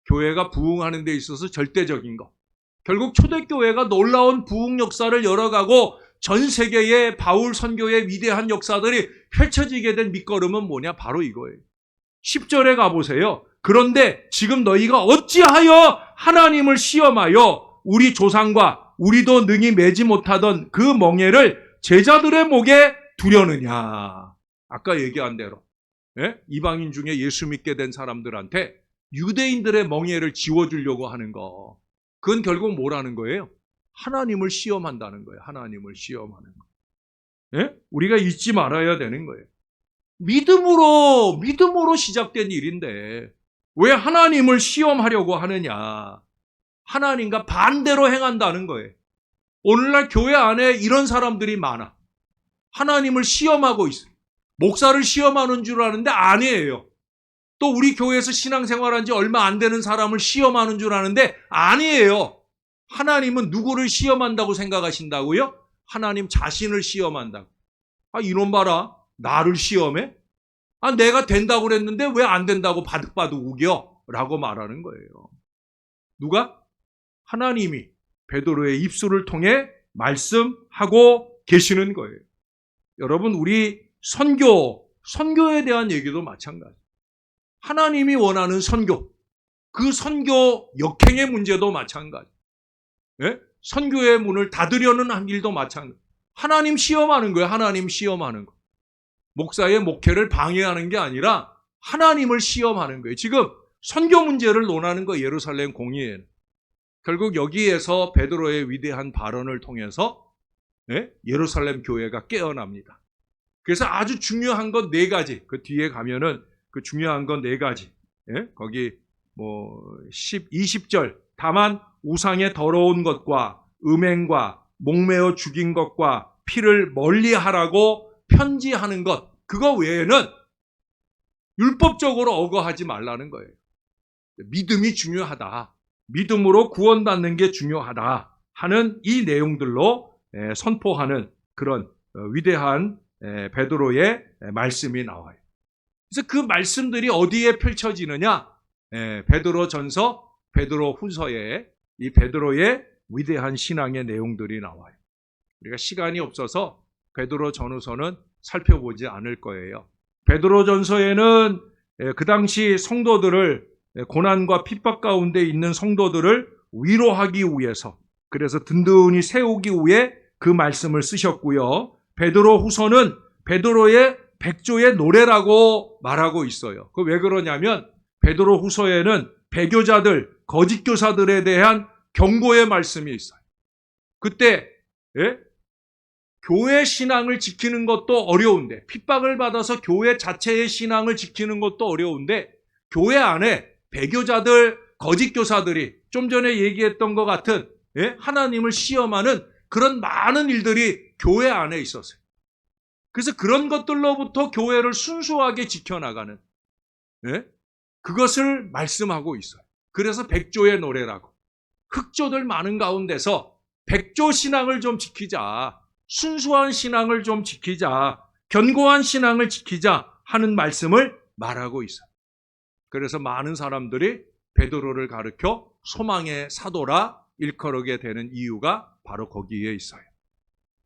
A: 교회가 부흥하는 데 있어서 절대적인 거. 결국 초대교회가 놀라운 부흥 역사를 열어가고 전 세계의 바울 선교의 위대한 역사들이 펼쳐지게 된 밑거름은 뭐냐? 바로 이거예요. 10절에 가보세요. 그런데 지금 너희가 어찌하여 하나님을 시험하여 우리 조상과 우리도 능히 매지 못하던 그 멍에를 제자들의 목에 두려느냐. 아까 얘기한 대로 이방인 중에 예수 믿게 된 사람들한테 유대인들의 멍에를 지워주려고 하는 거. 그건 결국 뭐라는 거예요? 하나님을 시험한다는 거예요. 하나님을 시험하는 거. 우리가 잊지 말아야 되는 거예요. 믿음으로 시작된 일인데 왜 하나님을 시험하려고 하느냐? 하나님과 반대로 행한다는 거예요. 오늘날 교회 안에 이런 사람들이 많아. 하나님을 시험하고 있어요. 목사를 시험하는 줄 아는데 아니에요. 또 우리 교회에서 신앙생활한 지 얼마 안 되는 사람을 시험하는 줄 아는데 아니에요. 하나님은 누구를 시험한다고 생각하신다고요? 하나님 자신을 시험한다고. 이놈 봐라. 나를 시험해? 내가 된다고 그랬는데 왜 안 된다고 바득바득 우겨? 라고 말하는 거예요. 누가? 하나님이 베드로의 입술을 통해 말씀하고 계시는 거예요. 여러분 우리 선교에 대한 얘기도 마찬가지. 하나님이 원하는 선교, 그 선교 역행의 문제도 마찬가지. 선교의 문을 닫으려는 한 일도 마찬가지. 하나님 시험하는 거예요. 하나님 시험하는 거. 목사의 목회를 방해하는 게 아니라 하나님을 시험하는 거예요. 지금 선교 문제를 논하는 거 예루살렘 공의회는. 결국 여기에서 베드로의 위대한 발언을 통해서 예루살렘 교회가 깨어납니다. 그래서 아주 중요한 건 4가지. 그 뒤에 가면은 그 중요한 건 4가지. 거기 20절. 다만 우상의 더러운 것과 음행과 목매어 죽인 것과 피를 멀리하라고 편지하는 것. 그거 외에는 율법적으로 어거하지 말라는 거예요. 믿음이 중요하다. 믿음으로 구원받는 게 중요하다 하는 이 내용들로 선포하는 그런 위대한 베드로의 말씀이 나와요. 그래서 그 말씀들이 어디에 펼쳐지느냐? 베드로 전서, 베드로 후서에 이 베드로의 위대한 신앙의 내용들이 나와요. 우리가 시간이 없어서 베드로 전후서는 살펴보지 않을 거예요. 베드로 전서에는 그 당시 성도들을, 고난과 핍박 가운데 있는 성도들을 위로하기 위해서, 그래서 든든히 세우기 위해 그 말씀을 쓰셨고요. 베드로 후서는 베드로의 백조의 노래라고 말하고 있어요. 그 왜 그러냐면 베드로 후서에는 배교자들, 거짓 교사들에 대한 경고의 말씀이 있어요. 그때 교회 신앙을 지키는 것도 어려운데, 핍박을 받아서 교회 자체의 신앙을 지키는 것도 어려운데, 교회 안에 배교자들, 거짓 교사들이 좀 전에 얘기했던 것 같은 하나님을 시험하는 그런 많은 일들이 교회 안에 있었어요. 그래서 그런 것들로부터 교회를 순수하게 지켜나가는 그것을 말씀하고 있어요. 그래서 백조의 노래라고. 흑조들 많은 가운데서 백조 신앙을 좀 지키자, 순수한 신앙을 좀 지키자, 견고한 신앙을 지키자 하는 말씀을 말하고 있어요. 그래서 많은 사람들이 베드로를 가르쳐 소망의 사도라 일컬어게 되는 이유가 바로 거기에 있어요.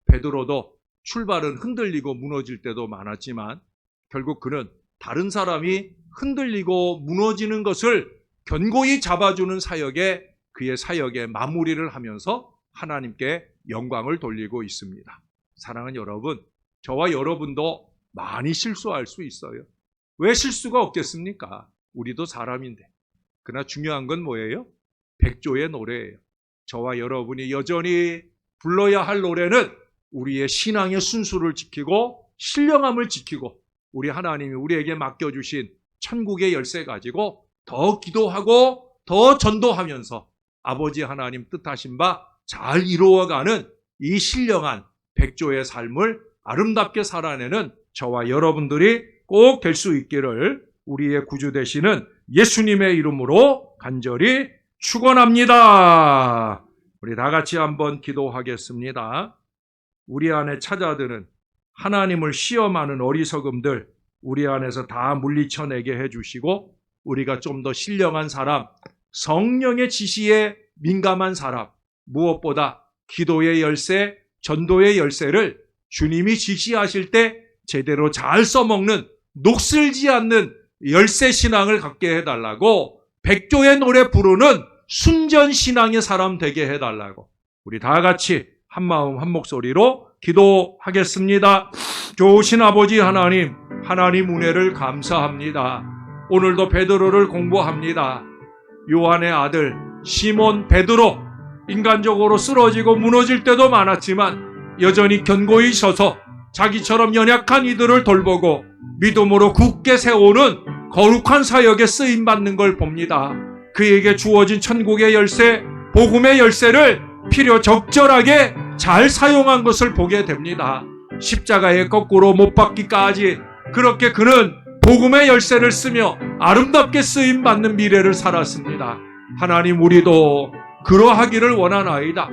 A: 베드로도 출발은 흔들리고 무너질 때도 많았지만 결국 그는 다른 사람이 흔들리고 무너지는 것을 견고히 잡아주는 사역에, 그의 사역에 마무리를 하면서 하나님께 영광을 돌리고 있습니다. 사랑하는 여러분, 저와 여러분도 많이 실수할 수 있어요. 왜 실수가 없겠습니까? 우리도 사람인데. 그러나 중요한 건 뭐예요? 백조의 노래예요. 저와 여러분이 여전히 불러야 할 노래는 우리의 신앙의 순수를 지키고 신령함을 지키고 우리 하나님이 우리에게 맡겨주신 천국의 열쇠 가지고 더 기도하고 더 전도하면서 아버지 하나님 뜻하신 바 잘 이루어가는 이 신령한 백조의 삶을 아름답게 살아내는 저와 여러분들이 꼭 될 수 있기를 우리의 구주 되시는 예수님의 이름으로 간절히 축원합니다. 우리 다 같이 한번 기도하겠습니다. 우리 안에 찾아드는 하나님을 시험하는 어리석음들 우리 안에서 다 물리쳐내게 해주시고 우리가 좀 더 신령한 사람, 성령의 지시에 민감한 사람, 무엇보다 기도의 열쇠, 전도의 열쇠를 주님이 지시하실 때 제대로 잘 써먹는, 녹슬지 않는 열쇠 신앙을 갖게 해달라고, 백조의 노래 부르는 순전 신앙의 사람 되게 해달라고 우리 다 같이 한 마음 한 목소리로 기도하겠습니다. 좋으신 아버지 하나님, 하나님 은혜를 감사합니다. 오늘도 베드로를 공부합니다. 요한의 아들 시몬 베드로, 인간적으로 쓰러지고 무너질 때도 많았지만 여전히 견고히 서서 자기처럼 연약한 이들을 돌보고 믿음으로 굳게 세우는 거룩한 사역에 쓰임받는 걸 봅니다. 그에게 주어진 천국의 열쇠, 복음의 열쇠를 필요 적절하게 잘 사용한 것을 보게 됩니다. 십자가에 거꾸로 못 박기까지 그렇게 그는 복음의 열쇠를 쓰며 아름답게 쓰임받는 미래를 살았습니다. 하나님, 우리도 그러하기를 원하나이다.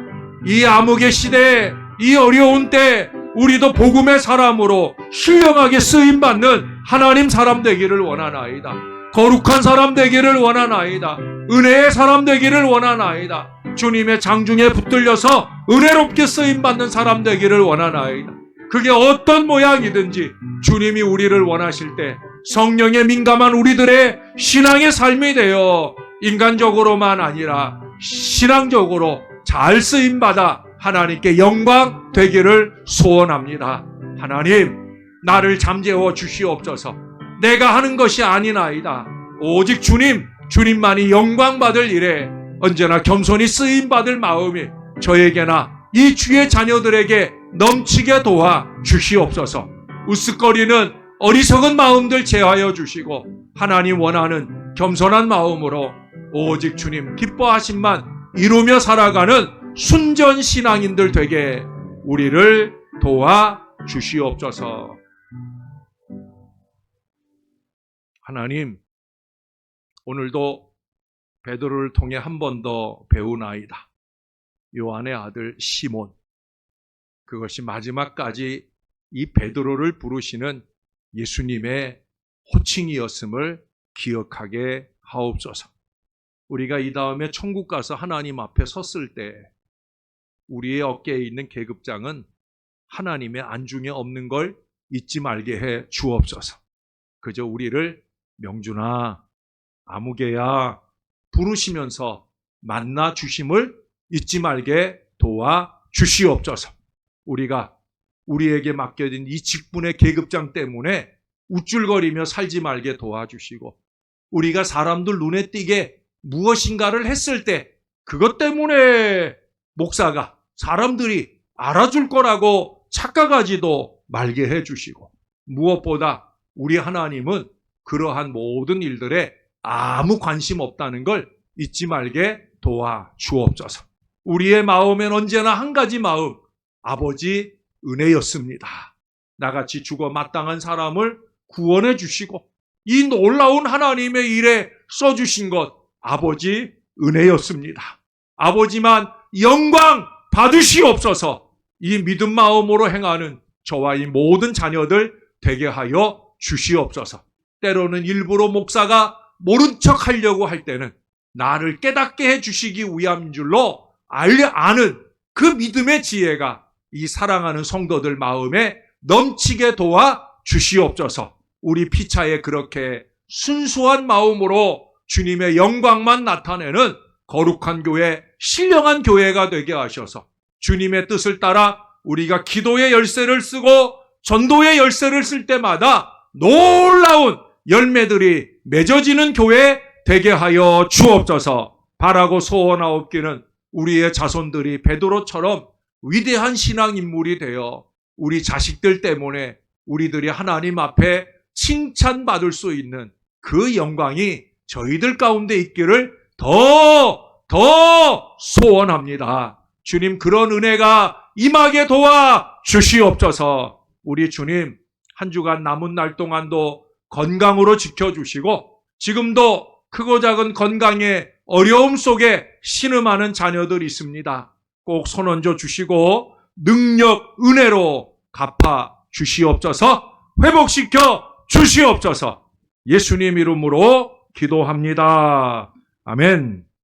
A: 이 암흑의 시대에, 이 어려운 때 우리도 복음의 사람으로 신령하게 쓰임받는 하나님 사람 되기를 원하나이다. 거룩한 사람 되기를 원하나이다. 은혜의 사람 되기를 원하나이다. 주님의 장중에 붙들려서 은혜롭게 쓰임받는 사람 되기를 원하나이다. 그게 어떤 모양이든지 주님이 우리를 원하실 때 성령에 민감한 우리들의 신앙의 삶이 되어 인간적으로만 아니라 신앙적으로 잘 쓰임받아 하나님께 영광 되기를 소원합니다. 하나님, 나를 잠재워 주시옵소서. 내가 하는 것이 아니나이다. 오직 주님만이 영광 받을 일에 언제나 겸손히 쓰임받을 마음이 저에게나 이 주의 자녀들에게 넘치게 도와 주시옵소서. 으쓱거리는 어리석은 마음들 제하여 주시고 하나님 원하는 겸손한 마음으로 오직 주님 기뻐하심만 이루며 살아가는 순전 신앙인들 되게 우리를 도와 주시옵소서. 하나님, 오늘도 베드로를 통해 한 번 더 배우나이다. 요한의 아들 시몬, 그것이 마지막까지 이 베드로를 부르시는 예수님의 호칭이었음을 기억하게 하옵소서. 우리가 이 다음에 천국 가서 하나님 앞에 섰을 때 우리의 어깨에 있는 계급장은 하나님의 안중에 없는 걸 잊지 말게 해 주옵소서. 그저 우리를 명준아, 아무개야 부르시면서 만나 주심을 잊지 말게 도와 주시옵소서. 우리가 우리에게 맡겨진 이 직분의 계급장 때문에 우쭐거리며 살지 말게 도와주시고, 우리가 사람들 눈에 띄게 무엇인가를 했을 때 그것 때문에 목사가 사람들이 알아줄 거라고 착각하지도 말게 해주시고, 무엇보다 우리 하나님은 그러한 모든 일들에 아무 관심 없다는 걸 잊지 말게 도와주옵소서. 우리의 마음엔 언제나 한 가지 마음, 아버지 은혜였습니다. 나같이 죽어 마땅한 사람을 구원해 주시고 이 놀라운 하나님의 일에 써주신 것, 아버지 은혜였습니다. 아버지만 영광 받으시옵소서. 이 믿음 마음으로 행하는 저와 이 모든 자녀들 되게 하여 주시옵소서. 때로는 일부러 목사가 모른 척 하려고 할 때는 나를 깨닫게 해주시기 위함인 줄로 아는 그 믿음의 지혜가 이 사랑하는 성도들 마음에 넘치게 도와 주시옵소서. 우리 피차에 그렇게 순수한 마음으로 주님의 영광만 나타내는 거룩한 교회, 신령한 교회가 되게 하셔서 주님의 뜻을 따라 우리가 기도의 열쇠를 쓰고 전도의 열쇠를 쓸 때마다 놀라운 열매들이 맺어지는 교회 되게 하여 주옵소서. 바라고 소원하옵기는 우리의 자손들이 베드로처럼 위대한 신앙 인물이 되어 우리 자식들 때문에 우리들이 하나님 앞에 칭찬받을 수 있는 그 영광이 저희들 가운데 있기를 더 소원합니다. 주님, 그런 은혜가 임하게 도와 주시옵소서. 우리 주님, 한 주간 남은 날 동안도 건강으로 지켜주시고 지금도 크고 작은 건강의 어려움 속에 신음하는 자녀들 있습니다. 꼭 손 얹어 주시고 능력, 은혜로 갚아 주시옵소서. 회복시켜 주시옵소서. 예수님 이름으로 기도합니다. 아멘.